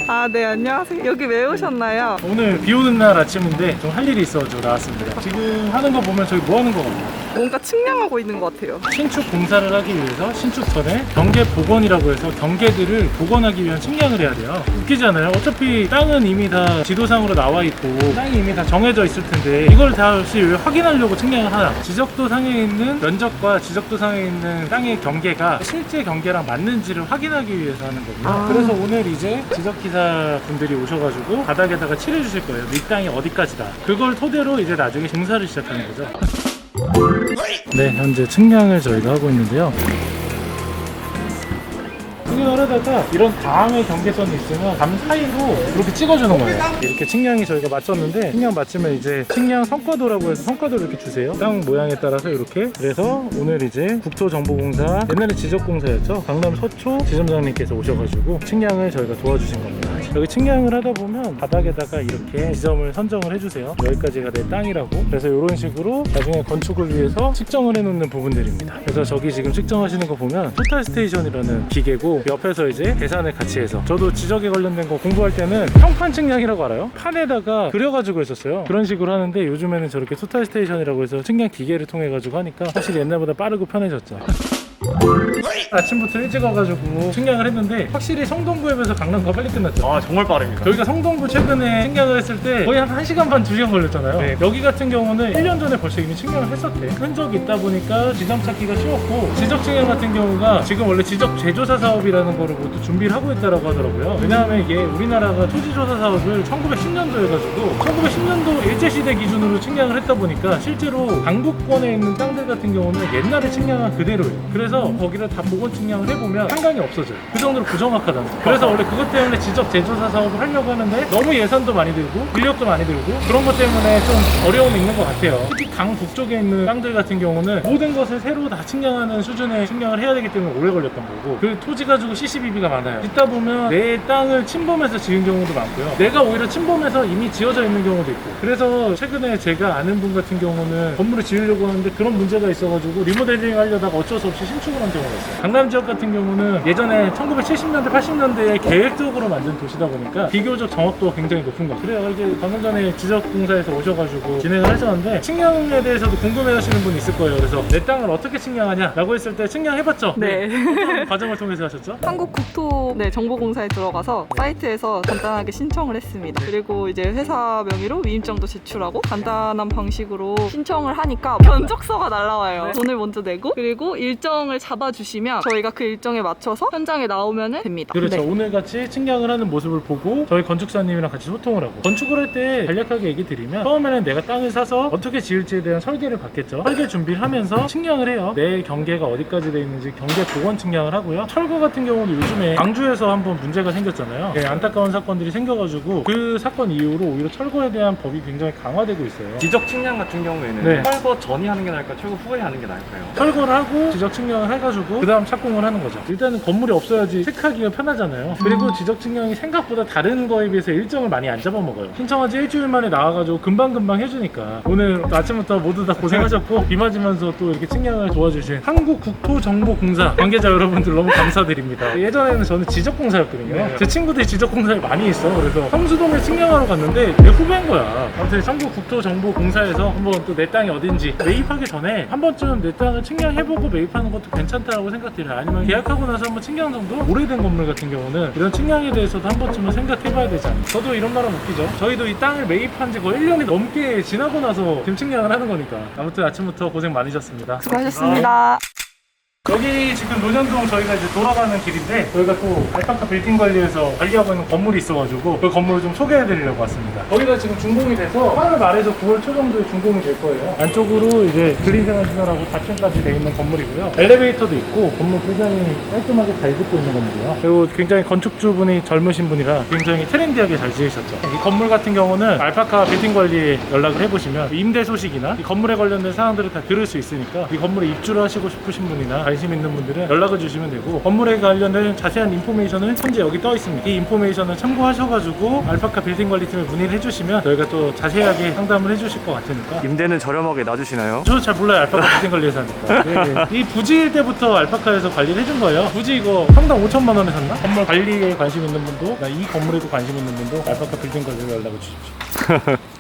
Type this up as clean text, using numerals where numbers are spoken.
아, 네, 안녕하세요. 여기 왜 오셨나요? 오늘 비 오는 날 아침인데 좀 할 일이 있어가지고 나왔습니다. 지금 하는 거 보면 저기 뭐 하는 거 같나요? 뭔가 측량하고 있는 것 같아요. 신축 공사를 하기 위해서 신축 전에 경계 복원이라고 해서 경계들을 복원하기 위한 측량을 해야 돼요. 웃기잖아요. 어차피 땅은 이미 다 지도상으로 나와 있고 땅이 이미 다 정해져 있을 텐데 이걸 다시 왜 확인하려고 측량을 하나? 지적도 상에 있는 면적과 지적도 상에 있는 땅의 경계가 실제 경계랑 맞는지를 확인하기 위해서 하는 거고요. 그래서 오늘 이제 지적기사 분들이 오셔가지고 바닥에다가 칠해 주실 거예요. 이 땅이 어디까지다. 그걸 토대로 이제 나중에 공사를 시작하는 거죠. 네, 현재 측량을 저희가 하고 있는데요. 측량을 하다가 이런 다음의 경계선이 있으면 감 사이로 이렇게 찍어주는 거예요. 이렇게 측량이 저희가 맞췄는데 측량 맞추면 이제 측량 성과도라고 해서 성과도를 이렇게 주세요. 땅 모양에 따라서 이렇게. 그래서 오늘 이제 국토정보공사, 옛날에 지적공사였죠. 강남 서초 지점장님께서 오셔가지고 측량을 저희가 도와주신 겁니다. 여기 측량을 하다 보면 바닥에다가 이렇게 지점을 선정을 해주세요. 여기까지가 내 땅이라고. 그래서 이런 식으로 나중에 건축을 위해서 측정을 해놓는 부분들입니다. 그래서 저기 지금 측정하시는 거 보면 토탈스테이션이라는 기계고 옆에서 이제 계산을 같이 해서, 저도 지적에 관련된 거 공부할 때는 평판 측량이라고 알아요? 판에다가 그려가지고 했었어요. 그런 식으로 하는데 요즘에는 저렇게 토탈스테이션이라고 해서 측량 기계를 통해 가지고 하니까 확실히 옛날보다 빠르고 편해졌죠. 아침부터 일찍 와가지고 측량을 했는데 확실히 성동구에 비해서 강남구가 빨리 끝났죠. 아, 정말 빠릅니다. 저희가 성동구 최근에 측량을 했을 때 거의 한 1시간 반, 2시간 걸렸잖아요. 네. 여기 같은 경우는 1년 전에 벌써 이미 측량을 했었대. 흔적이 있다 보니까 지점 찾기가 쉬웠고, 지적 측량 같은 경우가 지금 원래 지적 재조사 사업이라는 거를 모두 준비를 하고 있다고 하더라고요. 왜냐하면 이게 우리나라가 토지조사 사업을 1910년도 해가지고 1910년도 일제시대 기준으로 측량을 했다 보니까 실제로 강북권에 있는 땅들 같은 경우는 옛날에 측량한 그대로예요. 그래서 거기를 다 보건 측량을 해보면 상당히 없어져요. 그 정도로 부정확하다는 거예요. 그래서 원래 그것 때문에 지적 재조사 사업을 하려고 하는데 너무 예산도 많이 들고 인력도 많이 들고 그런 것 때문에 좀 어려움이 있는 것 같아요. 특히 강 북쪽에 있는 땅들 같은 경우는 모든 것을 새로 다 측량하는 수준의 측량을 해야 되기 때문에 오래 걸렸던 거고, 그 토지 가지고 CCBB가 많아요. 짓다 보면 내 땅을 침범해서 지은 경우도 많고요. 내가 오히려 침범해서 이미 지어져 있는 경우도 있고. 그래서 최근에 제가 아는 분 같은 경우는 건물을 지으려고 하는데 그런 문제가 있어가지고 리모델링 하려다가 어쩔 수 없이 신축을 한 경우가 있어요. 강남 지역 같은 경우는 예전에 1970년대, 80년대에 계획적으로 만든 도시다 보니까 비교적 정확도가 굉장히 높은 거죠. 그래요. 이제 방금 전에 지적공사에서 오셔가지고 진행을 하셨는데 측량에 대해서도 궁금해하시는 분이 있을 거예요. 그래서 내 땅을 어떻게 측량하냐 라고 했을 때 측량해봤죠? 네. 어떤 과정을 통해서 하셨죠? 한국국토정보공사에 들어가서 사이트에서 간단하게 신청을 했습니다. 그리고 이제 회사 명의로 위임장도 제출하고 간단한 방식으로 신청을 하니까 견적서가 날라와요. 돈을 먼저 내고 그리고 일정을 잡아주시면 저희가 그 일정에 맞춰서 현장에 나오면 됩니다. 그렇죠. 네. 오늘같이 측량을 하는 모습을 보고 저희 건축사님이랑 같이 소통을 하고, 건축을 할 때 간략하게 얘기 드리면 처음에는 내가 땅을 사서 어떻게 지을지에 대한 설계를 받겠죠. 설계 준비를 하면서 측량을 해요. 내 경계가 어디까지 돼 있는지 경계 복원 측량을 하고요. 철거 같은 경우도 요즘에 광주에서 한번 문제가 생겼잖아요. 네, 안타까운 사건들이 생겨가지고 그 사건 이후로 오히려 철거에 대한 법이 굉장히 강화되고 있어요. 지적 측량 같은 경우에는 네. 철거 전이 하는 게 나을까, 철거 후에 하는 게 나을까요? 철거를 하고 지적 측량을 해가지고 그 다음 착공을 하는 거죠. 일단은 건물이 없어야지 체크하기가 편하잖아요. 그리고 지적 측량이 생각보다 다른 거에 비해서 일정을 많이 안 잡아먹어요. 신청한 지 일주일 만에 나와가지고 금방금방 해주니까 오늘 아침부터 모두 다 고생하셨고 비 맞으면서 또 이렇게 측량을 도와주신 한국국토정보공사 관계자 여러분들 너무 감사드립니다. 예전에는 저는 지적공사였거든요. 제 친구들이 지적공사에 많이 있어. 그래서 성수동에 측량하러 갔는데 내 후배인 거야. 아무튼 한국국토정보공사에서 한번 또 내 땅이 어딘지 매입하기 전에 한 번쯤 내 땅을 측량해보고 매입하는 것도 괜찮다고 생각해요. 아니면 계약하고 나서 한번 측량 정도? 오래된 건물 같은 경우는 이런 측량에 대해서도 한 번쯤은 생각해봐야 되지 않나요? 저도 이런 말은 웃기죠. 저희도 이 땅을 매입한 지 거의 1년이 넘게 지나고 나서 지금 측량을 하는 거니까. 아무튼 아침부터 고생 많으셨습니다. 수고하셨습니다. 여기 지금 논현동 저희가 이제 돌아가는 길인데, 저희가 또 알파카 빌딩 관리에서 관리하고 있는 건물이 있어가지고 그 건물을 좀 소개해드리려고 왔습니다. 거기가 지금 준공이 돼서 8월 말에서 9월 초 정도에 준공이 될 거예요. 안쪽으로 이제 그린생활시설하고 4층까지 돼 있는 건물이고요. 엘리베이터도 있고 건물 굉장히 깔끔하게 잘 짓고 있는 건물이에요. 그리고 굉장히 건축주분이 젊으신 분이라 굉장히 트렌디하게 잘 지으셨죠. 이 건물 같은 경우는 알파카 빌딩 관리에 연락을 해보시면 임대 소식이나 이 건물에 관련된 사항들을 다 들을 수 있으니까 이 건물에 입주를 하시고 싶으신 분이나 관심 있는 분들은 연락을 주시면 되고 건물에 관련된 자세한 인포메이션은 현재 여기 떠 있습니다. 이 인포메이션을 참고하셔가지고 알파카 빌딩 관리팀에 문의를 해주시면 저희가 또 자세하게 상담을 해주실 것 같으니까. 임대는 저렴하게 놔주시나요? 저 잘 몰라요. 알파카 빌딩 관리 회사니까. 네. 이 부지일 때부터 알파카에서 관리를 해준 거예요. 부지 이거 평당 5천만 원에 샀나? 건물 관리에 관심 있는 분도 이 건물에도 관심 있는 분도 알파카 빌딩 관리로 연락을 주십시오.